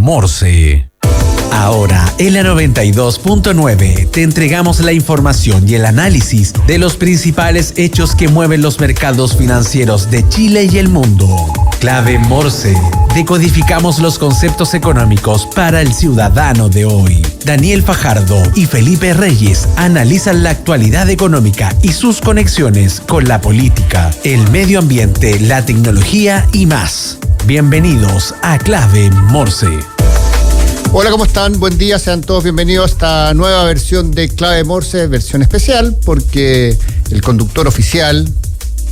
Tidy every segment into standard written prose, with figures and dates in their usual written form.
Morse. Ahora, en la 92.9, te entregamos la información y el análisis de los principales hechos que mueven los mercados financieros de Chile y el mundo. Clave Morse. Decodificamos los conceptos económicos para el ciudadano de hoy. Daniel Fajardo y Felipe Reyes analizan la actualidad económica y sus conexiones con la política, el medio ambiente, la tecnología y más. Bienvenidos a Clave Morse. Hola, ¿cómo están? Buen día, sean todos bienvenidos a esta nueva versión de Clave Morse, versión especial, porque el conductor oficial,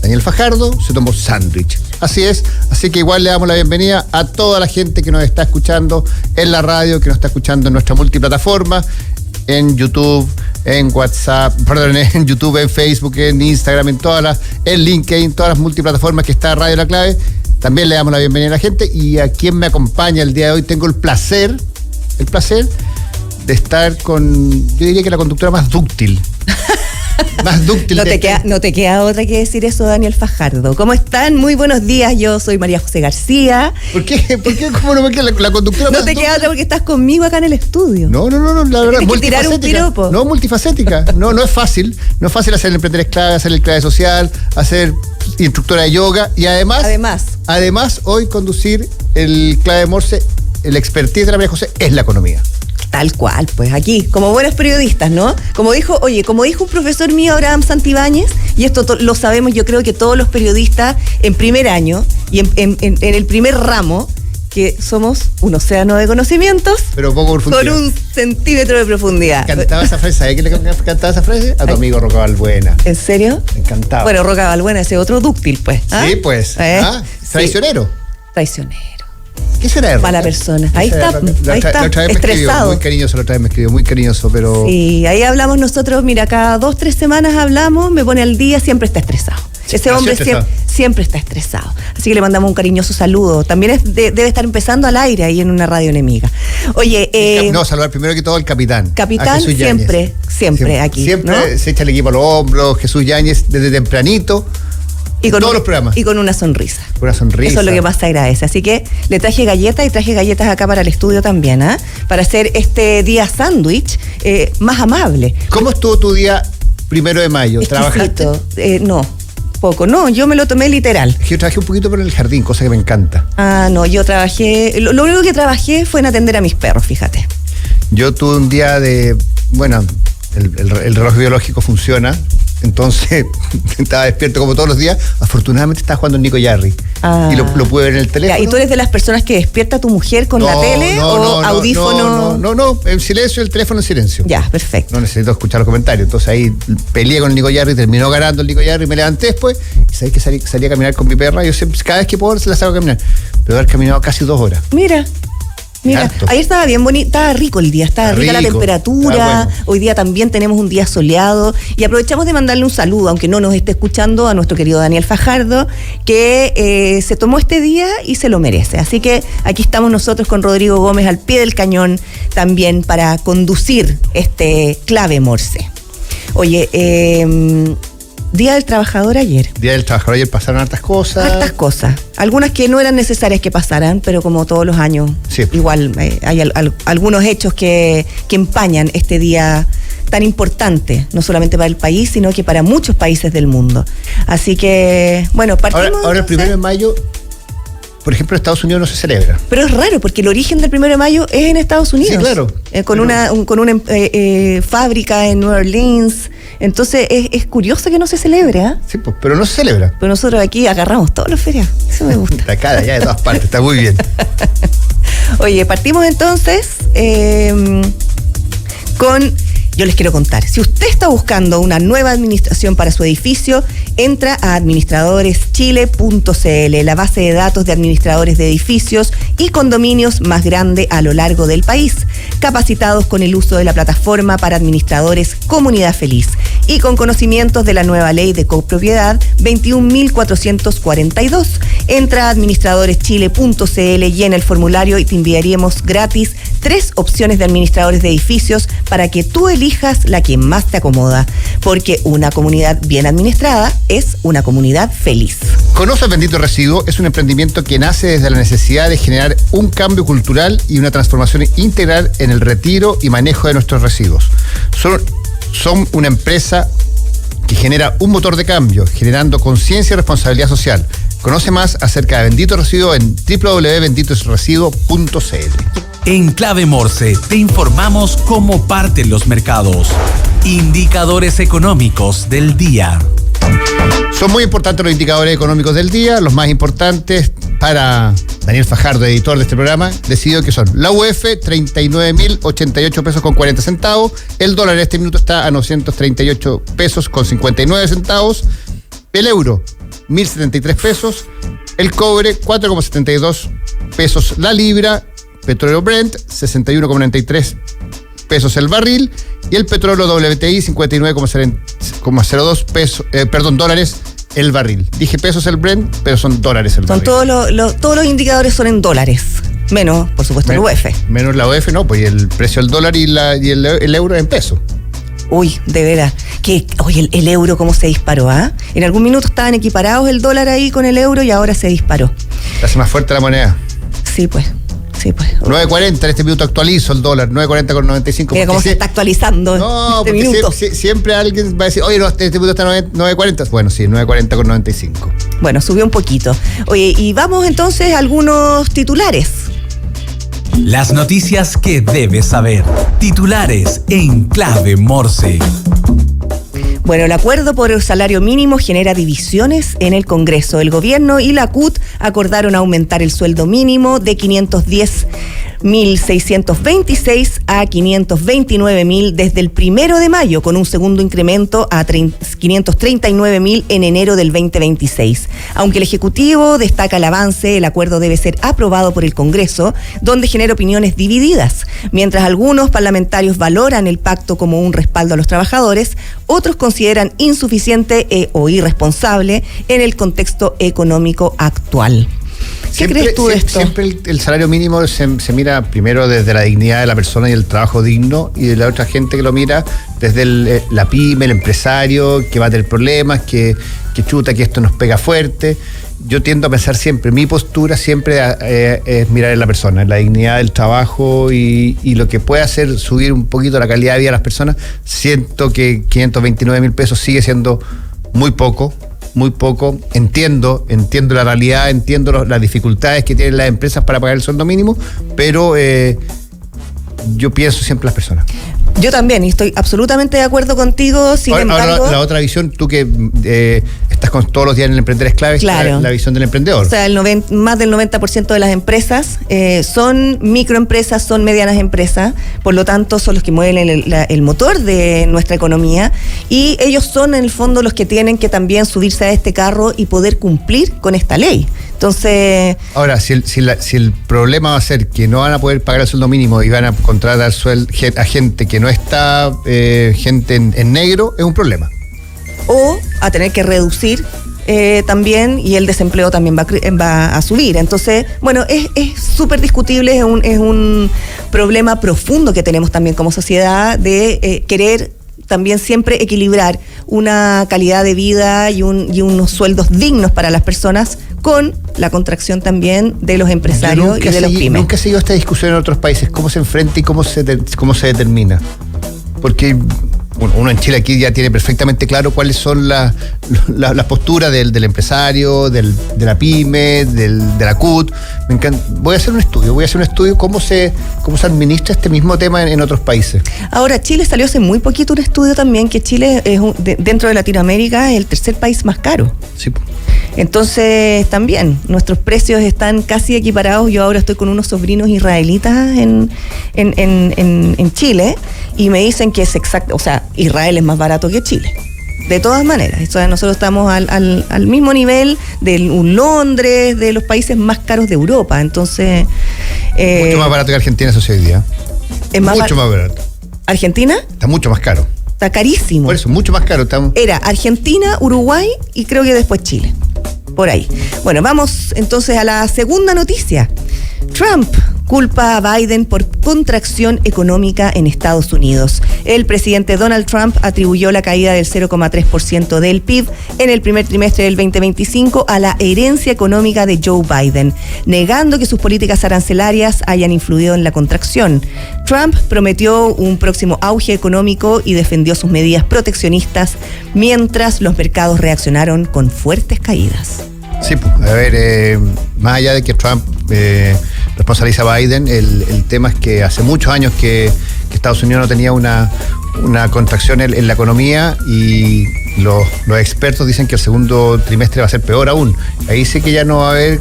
Daniel Fajardo, se tomó sándwich. Así es, así que igual le damos la bienvenida a toda la gente que nos está escuchando en la radio, que nos está escuchando en nuestra multiplataforma, en YouTube, en WhatsApp, en YouTube, en Facebook, en Instagram, en LinkedIn, todas las multiplataformas que está Radio La Clave. También le damos la bienvenida a la gente y a quien me acompaña el día de hoy. Tengo el placer de estar con, yo diría que la conductora más dúctil. Más dúctil. No te queda otra que decir eso, Daniel Fajardo. ¿Cómo están? Muy buenos días, yo soy María José García. ¿Por qué? ¿Cómo no me queda la conductora más dúctil? No te queda otra porque estás conmigo acá en el estudio. No, la verdad, tienes que tirar un piropo. No, multifacética. No es fácil. No es fácil hacer el emprender clave, hacer el clave social, hacer instructora de yoga y además hoy conducir el Clave Morse, el expertise de la María José es la economía. Tal cual, pues aquí, como buenos periodistas, ¿no? Como dijo un profesor mío, Abraham Santibáñez, y esto lo sabemos, yo creo que todos los periodistas en primer año y en el primer ramo, que somos un océano de conocimientos, pero poco profundidad, con 1 centímetro de profundidad. Me encantaba esa frase. ¿Sabes quién le cantaba esa frase? A tu amigo Roca Balbuena. ¿En serio? Me encantaba. Bueno, Roca Balbuena, ese otro dúctil, pues. ¿Ah? Sí, pues. Traicionero. Sí. Traicionero. ¿Qué será de Roca? Mala persona. Ahí está, estresado. Muy cariñoso, la otra vez me escribió, muy cariñoso, pero... Sí, ahí hablamos nosotros, mira, cada 2-3 semanas hablamos, me pone al día, siempre está estresado. Ese hombre siempre está estresado. Así que le mandamos un cariñoso saludo. También debe estar empezando al aire ahí en una radio enemiga. Oye, saludar primero que todo al capitán. Capitán siempre aquí. Siempre, ¿no? Se echa el equipo a los hombros, Jesús Yáñez, desde tempranito. Y con todos los programas. Y con una sonrisa. Una sonrisa. Eso es lo que más se agradece. Así que le traje galletas y traje galletas acá para el estudio también, ¿ah? Para hacer este día sándwich más amable. ¿Cómo estuvo tu día 1 de mayo? Exquisito. ¿Trabajaste? No. Poco, no, yo me lo tomé literal. Yo trabajé un poquito por el jardín, cosa que me encanta. No, yo trabajé, lo único que trabajé fue en atender a mis perros, fíjate. Yo tuve un día el reloj biológico funciona, entonces estaba despierto como todos los días. Afortunadamente estaba jugando el Nico Yarri y lo pude ver en el teléfono. ¿Y tú eres de las personas que despierta a tu mujer con la tele o audífono? No, en silencio, el teléfono en silencio. Ya, perfecto. No necesito escuchar los comentarios. Entonces ahí peleé con el Nico Yarri, terminó ganando el Nico Yarri, me levanté después y sabés que salí a caminar con mi perra. Yo siempre, cada vez que puedo, se la saco a caminar. Pero haber caminado casi 2 horas. Mira, ahí estaba bien bonito, estaba rico el día, estaba rica la temperatura, bueno. Hoy día también tenemos un día soleado y aprovechamos de mandarle un saludo, aunque no nos esté escuchando, a nuestro querido Daniel Fajardo, que se tomó este día y se lo merece. Así que aquí estamos nosotros con Rodrigo Gómez al pie del cañón también para conducir este Clave Morse. Oye, Día del Trabajador ayer. Día del Trabajador ayer pasaron hartas cosas. Algunas que no eran necesarias que pasaran, pero como todos los años, sí. Igual hay algunos hechos que empañan este día tan importante, no solamente para el país, sino que para muchos países del mundo. Así que, bueno, partimos... Ahora el 1 de mayo... Por ejemplo, en Estados Unidos no se celebra. Pero es raro, porque el origen del 1 de mayo es en Estados Unidos. Sí, claro. Con una fábrica en New Orleans. Entonces, es curioso que no se celebre, ¿eh? Sí, pues, pero no se celebra. Pero nosotros aquí agarramos todos los feriados. Eso me gusta. De acá, de allá, de todas partes. Está muy bien. Oye, partimos entonces con... Yo les quiero contar, si usted está buscando una nueva administración para su edificio, entra a administradoreschile.cl, la base de datos de administradores de edificios y condominios más grande a lo largo del país, capacitados con el uso de la plataforma para administradores Comunidad Feliz y con conocimientos de la nueva ley de copropiedad 21.442. Entra a administradoreschile.cl, llena el formulario y te enviaríamos gratis 3 opciones de administradores de edificios para que tú elijas la que más te acomoda, porque una comunidad bien administrada es una comunidad feliz. Conoce el Bendito Residuo, es un emprendimiento que nace desde la necesidad de generar un cambio cultural y una transformación integral en el retiro y manejo de nuestros residuos. Son una empresa que genera un motor de cambio, generando conciencia y responsabilidad social. Conoce más acerca de Bendito Residuo en www.benditoresresiduo.cl. En Clave Morse te informamos cómo parten los mercados. Indicadores económicos del día. Son muy importantes los indicadores económicos del día. Los más importantes para Daniel Fajardo, editor de este programa, decidió que son la UF, 39.088 pesos con 40 centavos. El dólar en este minuto está a 938 pesos con 59 centavos. El euro, 1.073 pesos. El cobre, 4,72 pesos la libra. Petróleo Brent, 61,93 pesos el barril. Y el petróleo WTI, 59,02 pesos, dólares el barril. Dije pesos el Brent, pero son dólares el barril. Todos los indicadores son en dólares. Menos, por supuesto, el UF. Menos la UF, no, pues el precio del dólar y el euro en pesos. Uy, de veras. Oye, el euro cómo se disparó, ¿ah? En algún minuto estaban equiparados el dólar ahí con el euro y ahora se disparó. Se hace más fuerte la moneda. Sí, pues. 9.40, en este minuto actualizo el dólar, 9.40,95. Mira cómo se está actualizando. No, porque siempre alguien va a decir, oye, no, este minuto está 9.40. Bueno, sí, 9.40,95. Bueno, subió un poquito. Oye, y vamos entonces a algunos titulares. Las noticias que debes saber. Titulares en Clave Morse. Bueno, el acuerdo por el salario mínimo genera divisiones en el Congreso. El gobierno y la CUT acordaron aumentar el sueldo mínimo de 510.626 a 529.000 desde el 1 de mayo, con un segundo incremento a 539.000 en enero del 2026. Aunque el Ejecutivo destaca el avance, el acuerdo debe ser aprobado por el Congreso, donde genera opiniones divididas. Mientras algunos parlamentarios valoran el pacto como un respaldo a los trabajadores, otros consideran insuficiente o irresponsable en el contexto económico actual. ¿Qué crees tú de esto? Siempre el salario mínimo se mira primero desde la dignidad de la persona y el trabajo digno, y de la otra gente que lo mira desde la pyme, el empresario, que va a tener problemas, que chuta, que esto nos pega fuerte. Yo tiendo a pensar siempre, mi postura siempre es mirar en la persona, en la dignidad del trabajo y lo que puede hacer subir un poquito la calidad de vida de las personas. Siento que 529.000 pesos sigue siendo muy poco. Entiendo la realidad, entiendo las dificultades que tienen las empresas para pagar el sueldo mínimo, pero yo pienso siempre en las personas. Yo también, y estoy absolutamente de acuerdo contigo, sin embargo... Ahora, la otra visión, tú que estás todos los días en el Emprender es Clave, claro, la visión del emprendedor. O sea, más del 90% de las empresas son microempresas, son medianas empresas, por lo tanto son los que mueven el motor de nuestra economía, y ellos son en el fondo los que tienen que también subirse a este carro y poder cumplir con esta ley. Entonces... Ahora, si el problema va a ser que no van a poder pagar el sueldo mínimo y van a contratar a gente que no está gente en negro, es un problema. O a tener que reducir también, y el desempleo también va a subir. Entonces, bueno, es súper discutible, es un problema profundo que tenemos también como sociedad de querer también siempre equilibrar una calidad de vida y unos sueldos dignos para las personas con la contracción también de los empresarios y de los pymes. Nunca he seguido esta discusión en otros países, cómo se enfrenta y cómo se determina. Porque uno en Chile aquí ya tiene perfectamente claro cuáles son las posturas del empresario, de la pyme, de la CUT. Me encanta. Voy a hacer un estudio cómo se administra este mismo tema en otros países. Ahora, Chile salió hace muy poquito un estudio también que Chile es dentro de Latinoamérica es el tercer país más caro. Sí. Entonces, también, nuestros precios están casi equiparados. Yo ahora estoy con unos sobrinos israelitas en Chile, y me dicen que es exacto, o sea, Israel es más barato que Chile. De todas maneras, o sea, nosotros estamos al mismo nivel de un Londres, de los países más caros de Europa. Entonces... mucho más barato que Argentina, eso sí, hoy día. Es mucho más barato. ¿Argentina? Está mucho más caro. Está carísimo. Por eso, mucho más caro. Era Argentina, Uruguay y creo que después Chile. Por ahí. Bueno, vamos entonces a la segunda noticia. Trump culpa a Biden por contracción económica en Estados Unidos. El presidente Donald Trump atribuyó la caída del 0,3% del PIB en el primer trimestre del 2025 a la herencia económica de Joe Biden, negando que sus políticas arancelarias hayan influido en la contracción. Trump prometió un próximo auge económico y defendió sus medidas proteccionistas, mientras los mercados reaccionaron con fuertes caídas. Sí, a ver, más allá de que Trump responsabiliza a Biden, el tema es que hace muchos años que Estados Unidos no tenía una contracción en la economía, y los expertos dicen que el segundo trimestre va a ser peor aún. Ahí sí que ya no va a haber,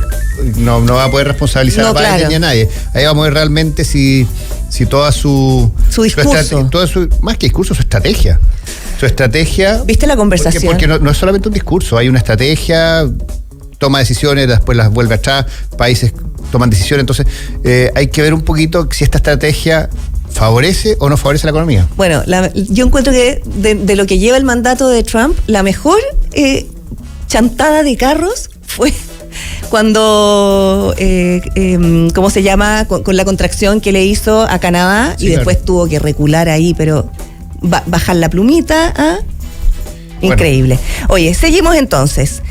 no va a poder responsabilizar a Biden ni a nadie. Ahí vamos a ver realmente si toda su discurso, más que discurso, su estrategia. ¿Viste la conversación? Porque no es solamente un discurso, hay una estrategia, toma decisiones, después las vuelve atrás, países toman decisiones, entonces hay que ver un poquito si esta estrategia favorece o no favorece la economía. Bueno, yo encuentro que de lo que lleva el mandato de Trump, la mejor chantada de carros fue cuando, ¿cómo se llama? Con la contracción que le hizo a Canadá, sí, y después tuvo que recular ahí, pero bajar la plumita, ¿ah? Increíble. Bueno. Oye, seguimos entonces.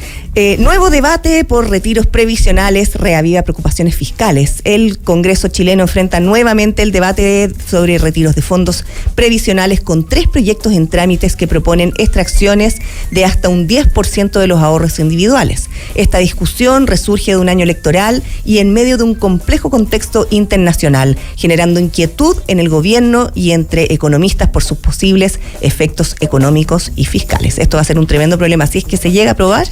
Nuevo debate por retiros previsionales reaviva preocupaciones fiscales. El Congreso chileno enfrenta nuevamente el debate sobre retiros de fondos previsionales con 3 proyectos en trámites que proponen extracciones de hasta un 10% de los ahorros individuales. Esta discusión resurge de un año electoral y en medio de un complejo contexto internacional, generando inquietud en el gobierno y entre economistas por sus posibles efectos económicos y fiscales. Esto va a ser un tremendo problema si es que se llega a aprobar.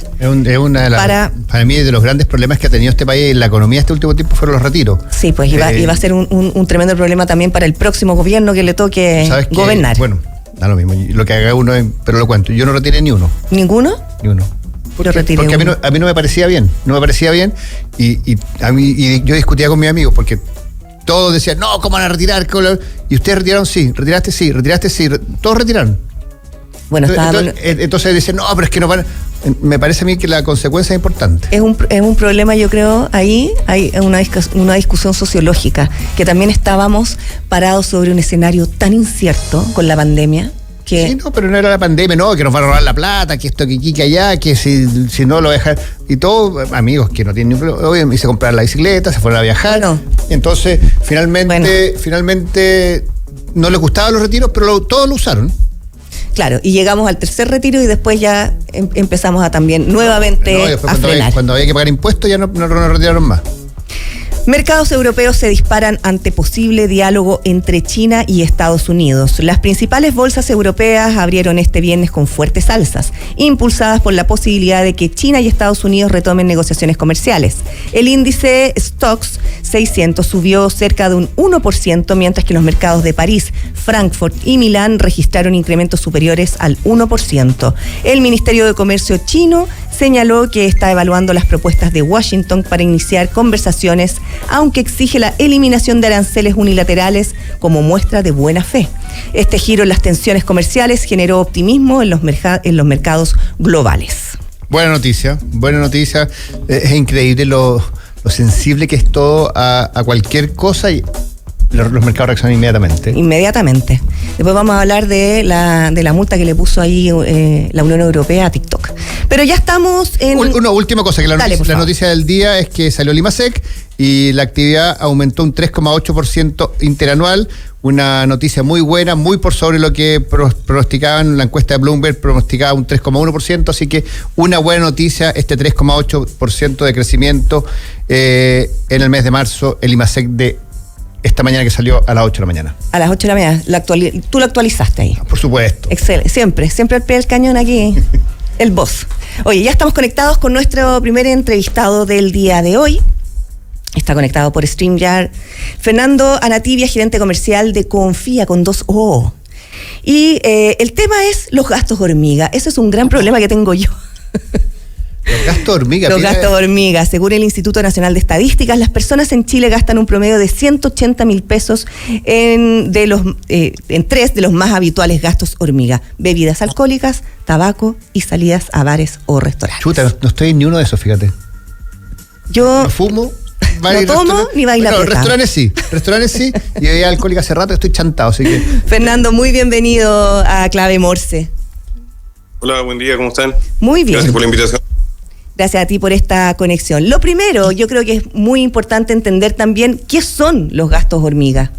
Es una de las, para mí, de los grandes problemas que ha tenido este país en la economía este último tiempo fueron los retiros. Sí, pues iba a ser un tremendo problema también para el próximo gobierno que le toque gobernar. Bueno, da lo mismo. Lo que haga uno, pero lo cuento. Yo no retiré ni uno. ¿Ninguno? Ni uno. Porque a mí no me parecía bien. No me parecía bien. Y yo discutía con mis amigos porque todos decían, no, ¿cómo van a retirar? Y ustedes retiraron, sí. Retiraste, sí. Todos retiraron. Bueno, entonces dicen, no, pero es que no van. Me parece a mí que la consecuencia es importante. Es un problema, yo creo, ahí hay una discusión sociológica, que también estábamos parados sobre un escenario tan incierto con la pandemia. Sí, no, pero no era la pandemia, no, que nos van a robar la plata, que esto, que allá, que si no lo dejan. Y todos, amigos que no tienen ningún problema, obviamente, hice comprar la bicicleta, se fueron a viajar. Bueno. Entonces, finalmente no les gustaban los retiros, pero todos lo usaron. Claro, y llegamos al tercer retiro y después ya empezamos a también nuevamente a frenar. Cuando había que pagar impuestos ya no retiraron más. Mercados europeos se disparan ante posible diálogo entre China y Estados Unidos. Las principales bolsas europeas abrieron este viernes con fuertes alzas, impulsadas por la posibilidad de que China y Estados Unidos retomen negociaciones comerciales. El índice Stoxx 600 subió cerca de un 1%, mientras que los mercados de París, Frankfurt y Milán registraron incrementos superiores al 1%. El Ministerio de Comercio chino señaló que está evaluando las propuestas de Washington para iniciar conversaciones, aunque exige la eliminación de aranceles unilaterales como muestra de buena fe. Este giro en las tensiones comerciales generó optimismo en los mercados globales. Buena noticia. Es increíble lo sensible que es todo a cualquier cosa y los mercados reaccionan inmediatamente. Después vamos a hablar de la multa que le puso ahí la Unión Europea a TikTok. Pero ya estamos en... Una última cosa, que la noticia del día es que salió el IMASEC y la actividad aumentó un 3,8% interanual. Una noticia muy buena, muy por sobre lo que pronosticaban. La encuesta de Bloomberg pronosticaba un 3,1%, así que una buena noticia, este 3,8% de crecimiento en el mes de marzo, el IMASEC de esta mañana, que salió a las 8 de la mañana. A las 8 de la mañana. Tú lo actualizaste ahí. Por supuesto. Excelente. Siempre al pie del cañón aquí. El boss. Oye, ya estamos conectados con nuestro primer entrevistado del día de hoy. Está conectado por StreamYard. Fernando Anatibia, gerente comercial de Confía con 2 O. Y el tema es los gastos hormiga. Ese es un gran problema que tengo yo. Los gastos hormiga. Los gastos hormiga. Según el Instituto Nacional de Estadísticas, las personas en Chile gastan un promedio de 180.000 pesos en 3 de los más habituales gastos hormiga: bebidas alcohólicas, tabaco y salidas a bares o restaurantes. Chuta, no estoy en ni uno de esos, fíjate. Yo no fumo, No tomo ni baila apretado. Restaurantes sí, y bebida alcohólica hace rato estoy chantado, así que... Fernando, muy bienvenido a Clave Morse. Hola, buen día, ¿cómo están? Muy bien. Gracias por la invitación. Gracias a ti por esta conexión. Lo primero, yo creo que es muy importante entender también qué son los gastos hormiga.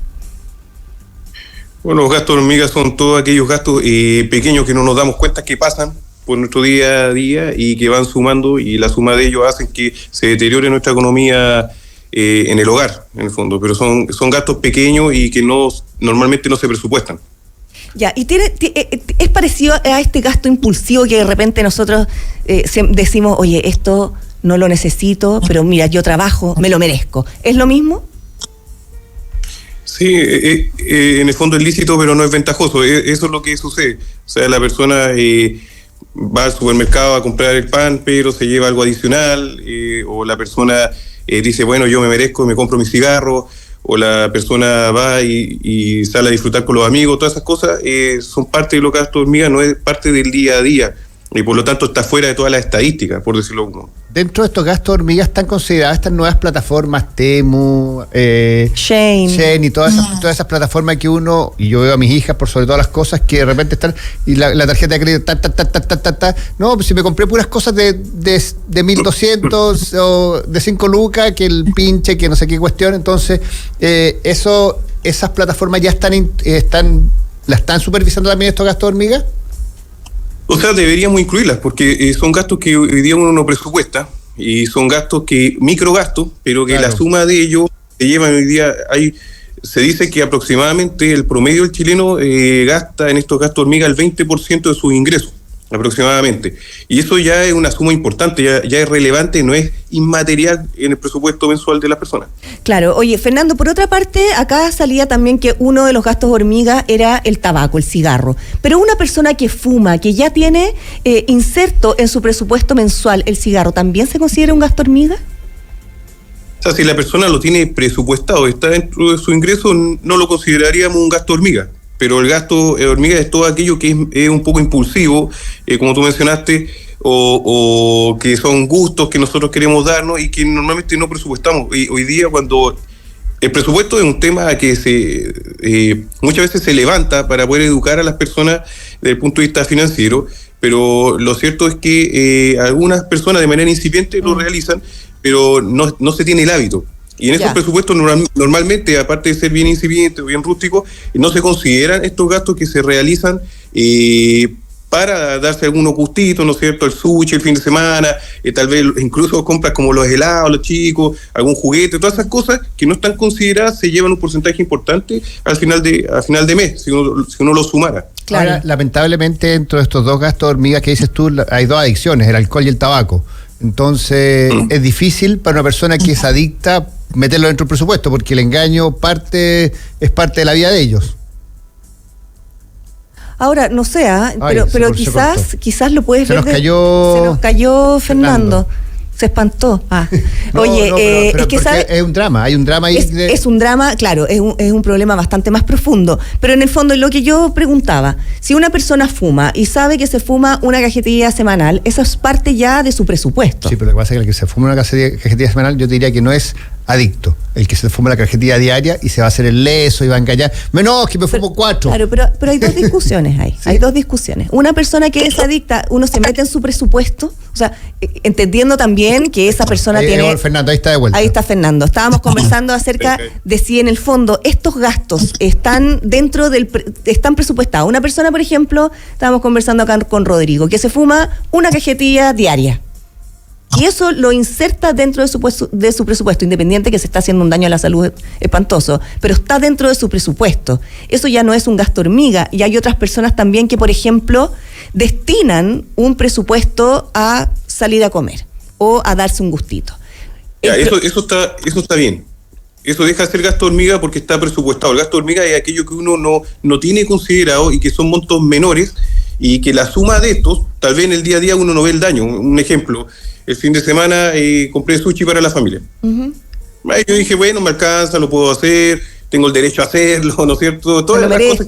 Bueno, los gastos hormiga son todos aquellos gastos pequeños que no nos damos cuenta que pasan por nuestro día a día y que van sumando, y la suma de ellos hacen que se deteriore nuestra economía en el hogar, en el fondo. Pero son gastos pequeños y que normalmente no se presupuestan. Ya, y es parecido a este gasto impulsivo que de repente nosotros decimos, oye, esto no lo necesito, pero mira, yo trabajo, me lo merezco. ¿Es lo mismo? Sí, en el fondo es lícito, pero no es ventajoso. Eso es lo que sucede. O sea, la persona va al supermercado a comprar el pan, pero se lleva algo adicional, o la persona dice, bueno, yo me merezco, me compro mi cigarro, o la persona va y sale a disfrutar con los amigos. Todas esas cosas son parte de los gastos hormiga, no es parte del día a día, y por lo tanto está fuera de todas las estadísticas, por decirlo como. Dentro de estos gastos hormigas están consideradas estas nuevas plataformas, Temu, Shein y todas esas plataformas que uno, y yo veo a mis hijas por sobre todas las cosas, que de repente están, y la tarjeta de crédito, no, pues si me compré puras cosas de 1.200 o de 5 lucas, que el pinche, que no sé qué cuestión. Entonces, esas plataformas ya ¿la están supervisando también estos gastos hormigas? O sea, deberíamos incluirlas, porque son gastos que hoy día uno no presupuesta, y son gastos microgastos, pero que claro, la suma de ellos se llevan hoy día. Se dice que aproximadamente el promedio del chileno gasta en estos gastos hormiga el 20% de sus ingresos, aproximadamente. Y eso ya es una suma importante, ya es relevante, no es inmaterial en el presupuesto mensual de las personas. Claro. Oye, Fernando, por otra parte, acá salía también que uno de los gastos hormiga era el tabaco, el cigarro. Pero una persona que fuma, que ya tiene inserto en su presupuesto mensual el cigarro, ¿también se considera un gasto hormiga? O sea, si la persona lo tiene presupuestado, está dentro de su ingreso, no lo consideraríamos un gasto hormiga. Pero el gasto hormiga es todo aquello que es un poco impulsivo, como tú mencionaste, o que son gustos que nosotros queremos darnos y que normalmente no presupuestamos. Y hoy día, cuando el presupuesto es un tema que muchas veces se levanta para poder educar a las personas desde el punto de vista financiero, pero lo cierto es que algunas personas de manera incipiente lo realizan, pero no se tiene el hábito. Y en estos presupuestos normalmente, aparte de ser bien incipientes o bien rústicos, no se consideran estos gastos que se realizan para darse algunos gustitos, ¿no es cierto? El sushi el fin de semana, tal vez incluso compras como los helados, los chicos, algún juguete, todas esas cosas que no están consideradas se llevan un porcentaje importante al final de mes, si uno lo sumara. Claro. Ahora, lamentablemente, dentro de estos dos gastos hormigas que dices tú, hay dos adicciones, el alcohol y el tabaco. Entonces, es difícil para una persona que es adicta meterlo dentro del presupuesto, porque el engaño es parte de la vida de ellos. Ahora, no sé, pero quizás lo puedes ver. Se nos cayó Fernando. Se espantó. Oye, es que es un drama, hay un drama ahí. Es un drama, claro, es un problema bastante más profundo. Pero en el fondo, lo que yo preguntaba, si una persona fuma y sabe que se fuma una cajetilla semanal, eso es parte ya de su presupuesto. Sí, pero lo que pasa es que el que se fuma una cajetilla semanal, yo diría que no es adicto. El que se fuma la cajetilla diaria y se va a hacer el leso y va a engañar. Menos que me fumo 4. Claro, pero hay dos discusiones ahí. ¿Sí? Hay dos discusiones. Una persona que es adicta, uno se mete en su presupuesto, o sea, entendiendo también que esa persona tiene... Fernando, ahí está de vuelta. Ahí está Fernando. Estábamos conversando acerca de si en el fondo estos gastos están están presupuestados. Una persona, por ejemplo, estábamos conversando acá con Rodrigo, que se fuma una cajetilla diaria. Y eso lo inserta dentro de su presupuesto, independiente que se está haciendo un daño a la salud espantoso, pero está dentro de su presupuesto. Eso ya no es un gasto hormiga. Y hay otras personas también que, por ejemplo, destinan un presupuesto a salir a comer o a darse un gustito. Eso está bien. Eso deja de ser gasto hormiga porque está presupuestado. El gasto hormiga es aquello que uno no tiene considerado y que son montos menores, y que la suma de estos, tal vez en el día a día uno no ve el daño. Un ejemplo, el fin de semana compré sushi para la familia. Uh-huh. Yo dije, bueno, me alcanza, lo puedo hacer, tengo el derecho a hacerlo, ¿no es cierto? Todas las cosas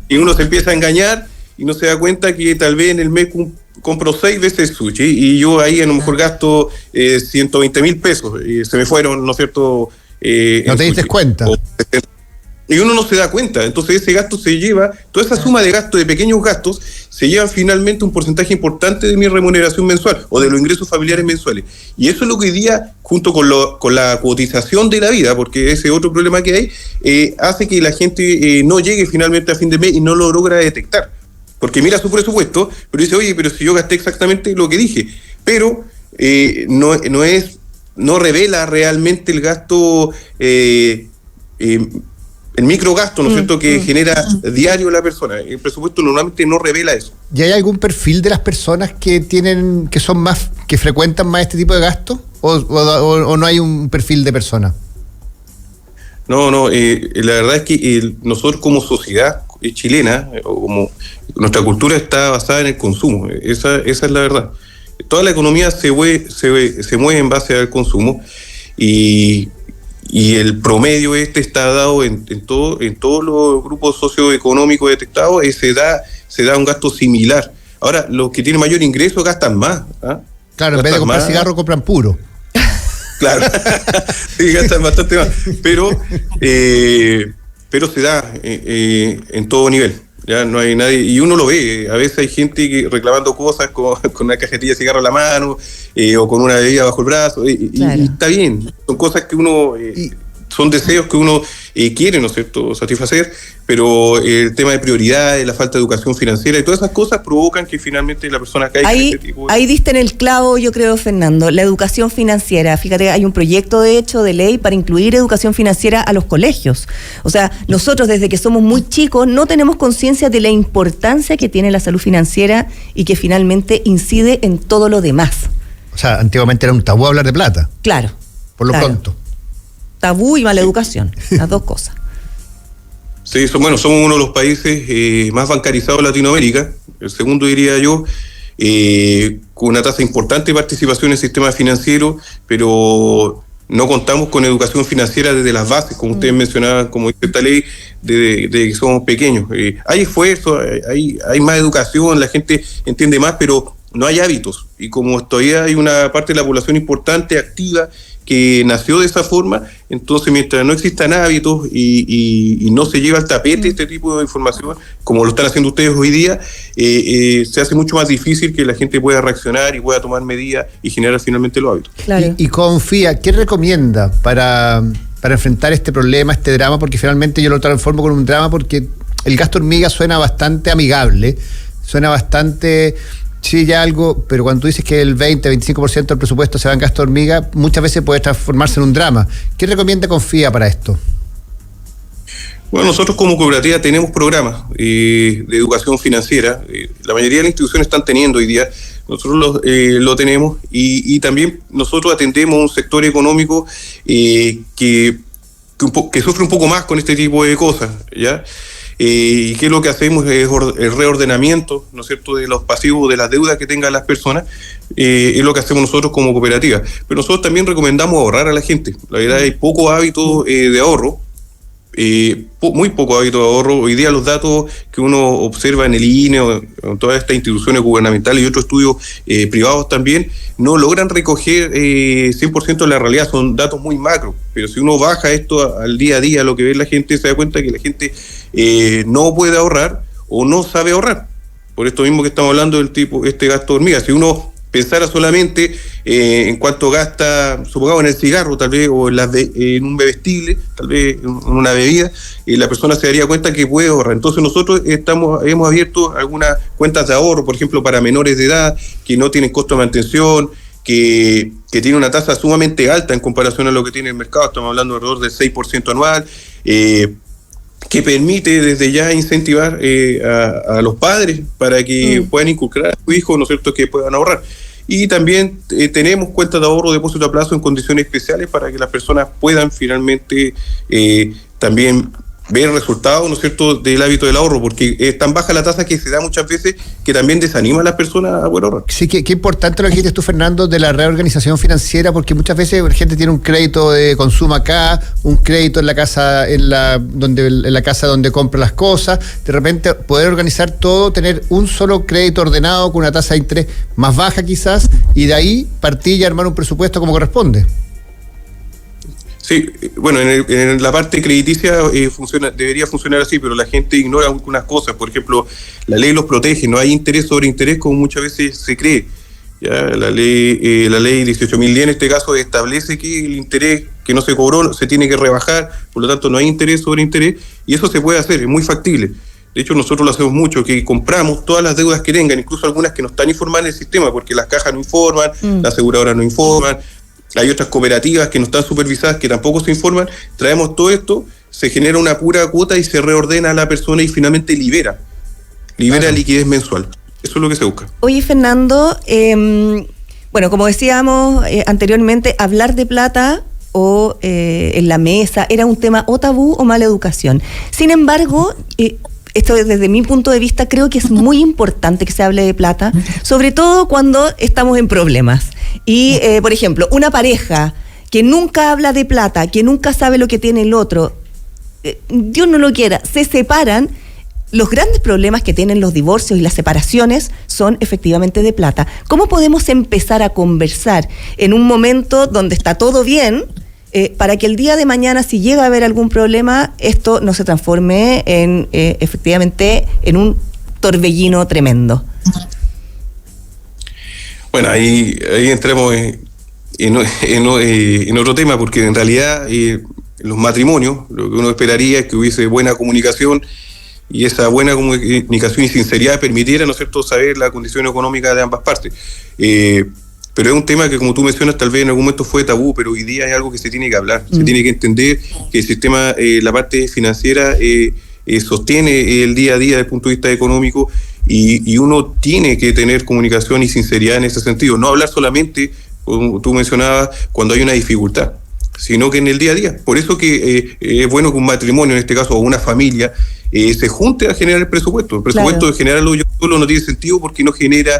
que uno se empieza a engañar y no se da cuenta que tal vez en el mes compro 6 veces sushi y yo ahí a lo mejor gasto 120.000 pesos y se me fueron, ¿no es cierto? ¿No te diste cuenta? Y uno no se da cuenta, entonces ese gasto se lleva, toda esa suma de gastos, de pequeños gastos, se llevan finalmente un porcentaje importante de mi remuneración mensual o de los ingresos familiares mensuales. Y eso es lo que hoy día, junto con la cotización de la vida, porque ese otro problema que hay, hace que la gente no llegue finalmente a fin de mes y no lo logra detectar. Porque mira su presupuesto, pero dice, oye, pero si yo gasté exactamente lo que dije, pero no revela realmente el gasto, el microgasto, ¿no es cierto?, que genera diario la persona. El presupuesto normalmente no revela eso. ¿Y hay algún perfil de las personas que frecuentan más este tipo de gastos? ¿O no hay un perfil de persona? No, la verdad es que nosotros como sociedad chilena, como nuestra cultura está basada en el consumo, esa es la verdad. Toda la economía se mueve en base al consumo y el promedio está dado en todos los grupos socioeconómicos detectados, se da un gasto similar. Ahora, los que tienen mayor ingreso gastan más. Claro, en vez de comprar cigarro, compran puro. Claro, sí, gastan bastante más. Pero se da en todo nivel. Ya no hay nadie, y uno lo ve, a veces hay gente que reclamando cosas con una cajetilla de cigarro en la mano o con una bebida bajo el brazo, claro. Y está bien, son cosas que uno, son deseos que uno quiere, ¿no es cierto?, satisfacer, pero el tema de prioridades, la falta de educación financiera y todas esas cosas provocan que finalmente la persona caiga en este tipo de... Ahí diste en el clavo, yo creo, Fernando, la educación financiera. Fíjate, hay un proyecto de hecho de ley para incluir educación financiera a los colegios. O sea, nosotros desde que somos muy chicos no tenemos conciencia de la importancia que tiene la salud financiera y que finalmente incide en todo lo demás. O sea, antiguamente era un tabú hablar de plata. Claro. Por lo pronto. Tabú y mala educación, las dos cosas. Sí, somos uno de los países más bancarizados de Latinoamérica, el segundo diría yo, con una tasa importante de participación en el sistema financiero, pero no contamos con educación financiera desde las bases, como ustedes mencionaban, como dice esta ley, desde que somos pequeños. Hay esfuerzo, hay más educación, la gente entiende más, pero no hay hábitos, y como todavía hay una parte de la población importante, activa, que nació de esa forma, entonces mientras no existan hábitos y no se lleva al tapete este tipo de información, como lo están haciendo ustedes hoy día, se hace mucho más difícil que la gente pueda reaccionar y pueda tomar medidas y generar finalmente los hábitos. Claro. Y confía, ¿qué recomienda para enfrentar este problema, este drama? Porque finalmente yo lo transformo con un drama porque el gasto hormiga suena bastante amigable, suena bastante... Sí, ya algo, pero cuando tú dices que el 20-25% del presupuesto se va en gasto hormiga, muchas veces puede transformarse en un drama. ¿Qué recomienda Confía para esto? Bueno, nosotros como cooperativa tenemos programas de educación financiera. La mayoría de las instituciones están teniendo hoy día. Nosotros lo tenemos y también nosotros atendemos un sector económico que sufre un poco más con este tipo de cosas, ¿ya? Y que lo que hacemos es el reordenamiento, ¿no es cierto?, de los pasivos, de las deudas que tengan las personas, es lo que hacemos nosotros como cooperativa. Pero nosotros también recomendamos ahorrar a la gente. La verdad hay poco hábito de ahorro, muy poco hábito de ahorro. Hoy día los datos que uno observa en el INE o en todas estas instituciones gubernamentales y otros estudios privados también, no logran recoger 100% de la realidad, son datos muy macro. Pero si uno baja esto al día a día, lo que ve la gente, se da cuenta que la gente no puede ahorrar o no sabe ahorrar. Por esto mismo que estamos hablando del tipo, este gasto hormiga. Si uno pensara solamente en cuánto gasta, supongamos en el cigarro, tal vez, o en un bebestible, tal vez en una bebida, la persona se daría cuenta que puede ahorrar. Entonces nosotros hemos abierto algunas cuentas de ahorro, por ejemplo, para menores de edad, que no tienen costo de mantención, que tiene una tasa sumamente alta en comparación a lo que tiene el mercado, estamos hablando de alrededor del 6% anual, que permite desde ya incentivar a los padres para que puedan inculcar a sus hijos, ¿no es cierto?, que puedan ahorrar. Y también tenemos cuentas de ahorro, depósito a plazo en condiciones especiales para que las personas puedan finalmente también ver resultados, ¿no es cierto?, del hábito del ahorro, porque es tan baja la tasa que se da muchas veces que también desanima a las personas a poder ahorrar. Sí, qué importante lo que dijiste tú, Fernando, de la reorganización financiera, porque muchas veces la gente tiene un crédito de consumo acá, un crédito en la casa, en la casa donde compra las cosas, de repente poder organizar todo, tener un solo crédito ordenado con una tasa de interés más baja quizás, y de ahí partir y armar un presupuesto como corresponde. Sí, bueno, en la parte crediticia debería funcionar así, pero la gente ignora algunas cosas. Por ejemplo, la ley los protege, no hay interés sobre interés como muchas veces se cree. Ya, la ley 18.010 en este caso establece que el interés que no se cobró se tiene que rebajar, por lo tanto no hay interés sobre interés, y eso se puede hacer, es muy factible. De hecho, nosotros lo hacemos mucho, que compramos todas las deudas que tengan, incluso algunas que no están informadas en el sistema, porque las cajas no informan, las aseguradoras no informan. Hay otras cooperativas que no están supervisadas que tampoco se informan. Traemos todo esto, se genera una pura cuota y se reordena a la persona y finalmente libera liquidez mensual. Eso es lo que se busca. Oye, Fernando, bueno, como decíamos anteriormente, hablar de plata o en la mesa era un tema o tabú o mala educación. Sin embargo, esto desde mi punto de vista creo que es muy importante que se hable de plata, sobre todo cuando estamos en problemas. Y, por ejemplo, una pareja que nunca habla de plata, que nunca sabe lo que tiene el otro, Dios no lo quiera, se separan. Los grandes problemas que tienen los divorcios y las separaciones son efectivamente de plata. ¿Cómo podemos empezar a conversar en un momento donde está todo bien, para que el día de mañana, si llega a haber algún problema, esto no se transforme en efectivamente en un torbellino tremendo? Bueno, ahí entramos en otro tema, porque en realidad los matrimonios, lo que uno esperaría es que hubiese buena comunicación, y esa buena comunicación y sinceridad permitiera, ¿no es cierto?, saber la condición económica de ambas partes. Pero es un tema que, como tú mencionas, tal vez en algún momento fue tabú, pero hoy día es algo que se tiene que hablar. Se tiene que entender que el sistema, la parte financiera, sostiene el día a día desde el punto de vista económico, y uno tiene que tener comunicación y sinceridad en ese sentido. No hablar solamente, como tú mencionabas, cuando hay una dificultad, sino que en el día a día. Por eso que es bueno que un matrimonio, en este caso, o una familia, se junte a generar el presupuesto. El presupuesto, claro, de generarlo yo solo no tiene sentido porque no genera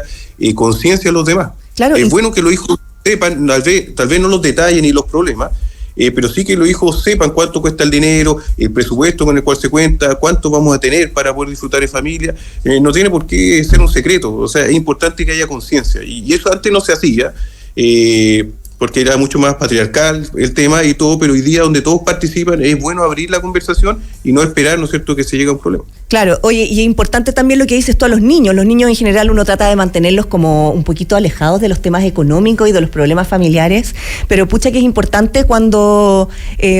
conciencia a los demás. Claro, es bueno que los hijos sepan, tal vez no los detalles ni los problemas, pero sí que los hijos sepan cuánto cuesta el dinero, el presupuesto con el cual se cuenta, cuánto vamos a tener para poder disfrutar en familia. No tiene por qué ser un secreto, o sea, es importante que haya conciencia, y eso antes no se hacía, porque era mucho más patriarcal el tema y todo, pero hoy día donde todos participan es bueno abrir la conversación y no esperar, ¿no es cierto?, que se llegue a un problema. Claro, oye, y es importante también lo que dices tú a los niños. Los niños en general uno trata de mantenerlos como un poquito alejados de los temas económicos y de los problemas familiares, pero pucha que es importante cuando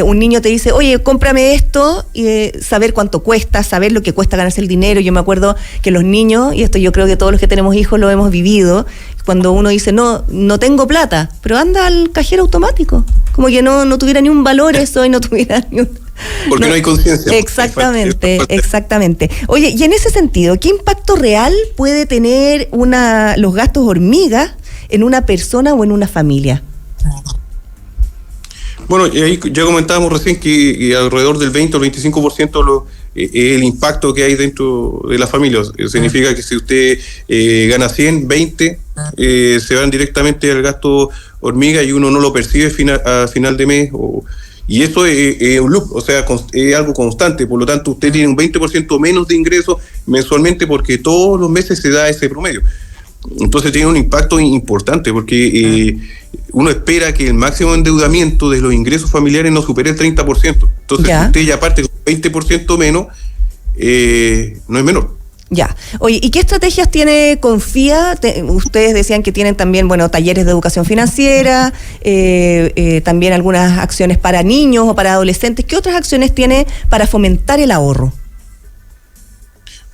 un niño te dice, oye, cómprame esto, y saber cuánto cuesta, saber lo que cuesta ganarse el dinero. Yo me acuerdo que los niños, y esto yo creo que todos los que tenemos hijos lo hemos vivido, cuando uno dice, no tengo plata, pero anda al cajero automático, como que no tuviera ni un valor eso y no tuviera ni un... Porque no hay conciencia. Exactamente. Oye, y en ese sentido, ¿qué impacto real puede tener los gastos hormigas en una persona o en una familia? Bueno, ahí ya comentábamos recién que alrededor del 20 o 25% es el impacto que hay dentro de la familia. Significa que si usted gana 100, 20 se van directamente al gasto hormiga y uno no lo percibe a final de mes. Y eso es un loop, o sea, es algo constante. Por lo tanto, usted tiene un 20% menos de ingresos mensualmente porque todos los meses se da ese promedio. Entonces tiene un impacto importante porque uno espera que el máximo endeudamiento de los ingresos familiares no supere el 30%. Entonces, si usted ya parte con 20% menos, no es menor. Ya. Oye, ¿y qué estrategias tiene Confía? Ustedes decían que tienen también, talleres de educación financiera, también algunas acciones para niños o para adolescentes. ¿Qué otras acciones tiene para fomentar el ahorro?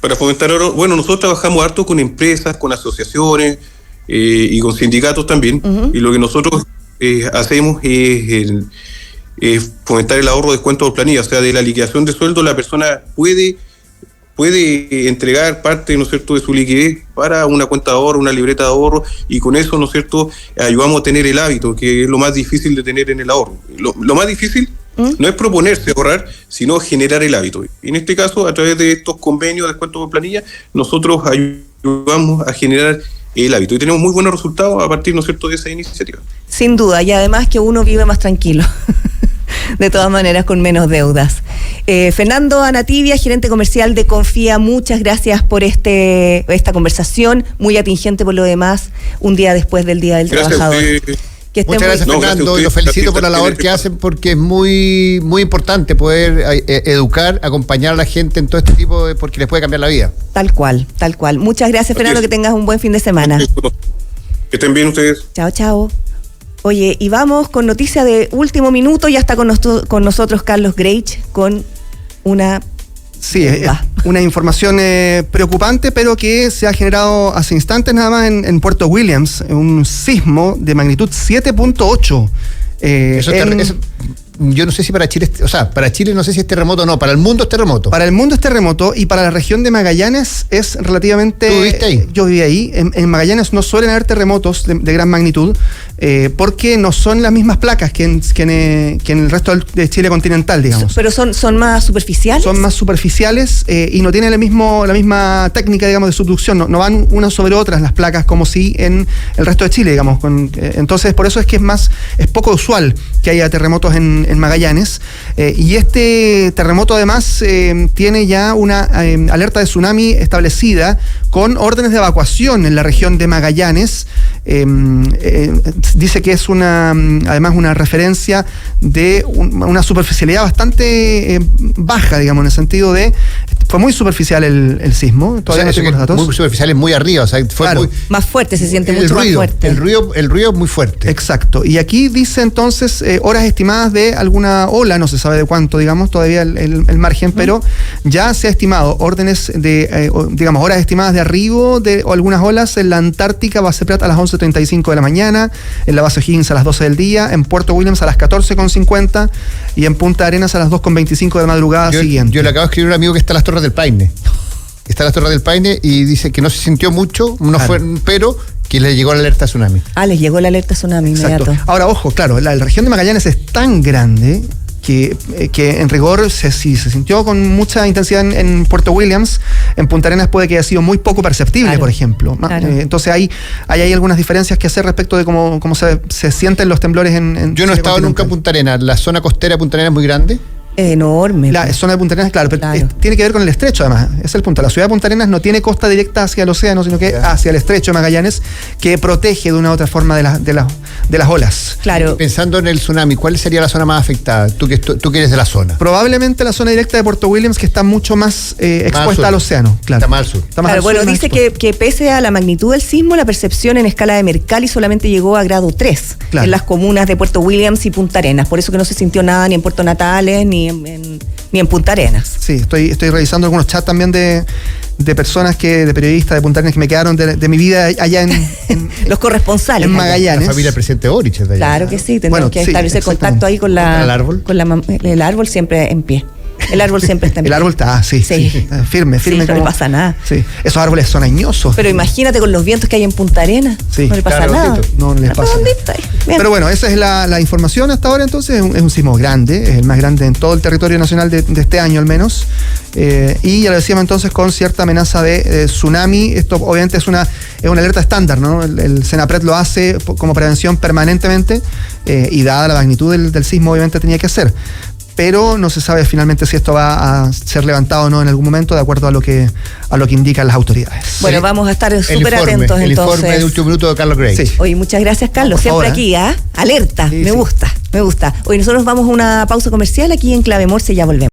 Para fomentar el ahorro, nosotros trabajamos harto con empresas, con asociaciones y con sindicatos también. Y lo que nosotros hacemos es fomentar el ahorro de descuento por planilla. O sea, de la liquidación de sueldo la persona puede entregar parte, ¿no es cierto?, de su liquidez para una cuenta de ahorro, una libreta de ahorro, y con eso, ¿no es cierto?, ayudamos a tener el hábito, que es lo más difícil de tener en el ahorro. Lo más difícil No es proponerse ahorrar, sino generar el hábito. Y en este caso, a través de estos convenios, descuentos por planilla, nosotros ayudamos a generar el hábito. Y tenemos muy buenos resultados a partir, ¿no es cierto?, de esa iniciativa. Sin duda, y además que uno vive más tranquilo. De todas maneras, con menos deudas. Fernando Anatibia, gerente comercial de Confía, muchas gracias por esta conversación, muy atingente por lo demás, un día después del Día del Trabajador. Muchas gracias, Fernando, y los felicito por la labor que hacen, porque es muy, muy importante poder educar, acompañar a la gente en todo este tipo porque les puede cambiar la vida. Tal cual, tal cual. Muchas gracias, Fernando, que tengas un buen fin de semana. Que estén bien ustedes. Chao, chao. Oye, y vamos con noticia de último minuto. Ya está con nosotros Carlos Greich con una... Sí, es una información preocupante, pero que se ha generado hace instantes nada más en Puerto Williams, un sismo de magnitud 7.8. Yo no sé si para Chile, para Chile no sé si es terremoto o no, para el mundo es terremoto. Para el mundo es terremoto y para la región de Magallanes es relativamente... ¿Tú viviste ahí? Yo viví ahí. En Magallanes no suelen haber terremotos de gran magnitud porque no son las mismas placas que en el resto de Chile continental, digamos. ¿Pero son más superficiales? Son más superficiales y no tienen la misma técnica, digamos, de subducción. No van unas sobre otras las placas como si en el resto de Chile, digamos. Entonces, por eso es que es poco usual que haya terremotos en Magallanes, y este terremoto además tiene ya una alerta de tsunami establecida con órdenes de evacuación en la región de Magallanes. Dice que es además una referencia de una superficialidad bastante baja, digamos, en el sentido de fue muy superficial el sismo, todavía no tengo los datos. Muy superficial, es muy arriba, fue claro, más fuerte, se siente mucho más fuerte. El ruido es muy fuerte. Exacto, y aquí dice entonces horas estimadas de alguna ola, no se sabe de cuánto, digamos, todavía el margen, pero ya se ha estimado órdenes de, digamos, horas estimadas de arribo o algunas olas en la Antártica, base Prat a las 11:35 de la mañana, en la base O'Higgins a las 12 del día, en Puerto Williams a las 14:50 y en Punta Arenas a las 2:25 de la madrugada siguiente. Yo le acabo de escribir a un amigo que está en las Torres del Paine. Y dice que no se sintió mucho, pero que le llegó la alerta tsunami. Les llegó la alerta tsunami inmediato. Exacto. Ahora, ojo, claro, la región de Magallanes es tan grande que en rigor si se sintió con mucha intensidad en Puerto Williams, en Punta Arenas puede que haya sido muy poco perceptible, claro, por ejemplo. Claro. Entonces hay algunas diferencias que hacer respecto de cómo se sienten los temblores en Yo no he estado nunca en Punta Arenas. ¿La zona costera de Punta Arenas es muy grande? Enorme. La zona de Punta Arenas, claro, pero tiene que ver con el estrecho, además. Es el punto. La ciudad de Punta Arenas no tiene costa directa hacia el océano, sino que hacia el estrecho de Magallanes, que protege de una u otra forma de las olas. Claro. Pensando en el tsunami, ¿cuál sería la zona más afectada? Tú que eres de la zona. Probablemente la zona directa de Puerto Williams, que está mucho más expuesta al océano. Claro. Está más al sur. Dice que pese a la magnitud del sismo, la percepción en escala de Mercalli solamente llegó a grado 3 en las comunas de Puerto Williams y Punta Arenas. Por eso que no se sintió nada ni en Puerto Natales ni en Punta Arenas. Sí, estoy revisando algunos chats también de personas de periodistas de Punta Arenas que me quedaron de mi vida allá en los corresponsales. En Magallanes. La familia del presidente Boric es de allá. Claro que sí, tenemos que establecer contacto ahí con el árbol. El árbol siempre en pie. El árbol siempre está en pie. El árbol está, sí. Firme. Sí, no le pasa nada. Sí. Esos árboles son añosos. Pero imagínate con los vientos que hay en Punta Arenas. Sí, no le pasa nada. No les pasa nada. Pero bueno, esa es la información hasta ahora. Entonces es un sismo grande, es el más grande en todo el territorio nacional de este año al menos. Y ya lo decíamos entonces, con cierta amenaza de tsunami. Esto obviamente es una alerta estándar, ¿no? El Senapred lo hace como prevención permanentemente, y dada la magnitud del sismo obviamente tenía que hacer. Pero no se sabe finalmente si esto va a ser levantado o no en algún momento, de acuerdo a lo que indican las autoridades. Bueno, vamos a estar súper atentos el entonces. El informe de último minuto de Carlos Greich. Sí. Oye, muchas gracias, Carlos. Siempre aquí, alerta. Me gusta. Hoy nosotros vamos a una pausa comercial aquí en Clave Morse y ya volvemos.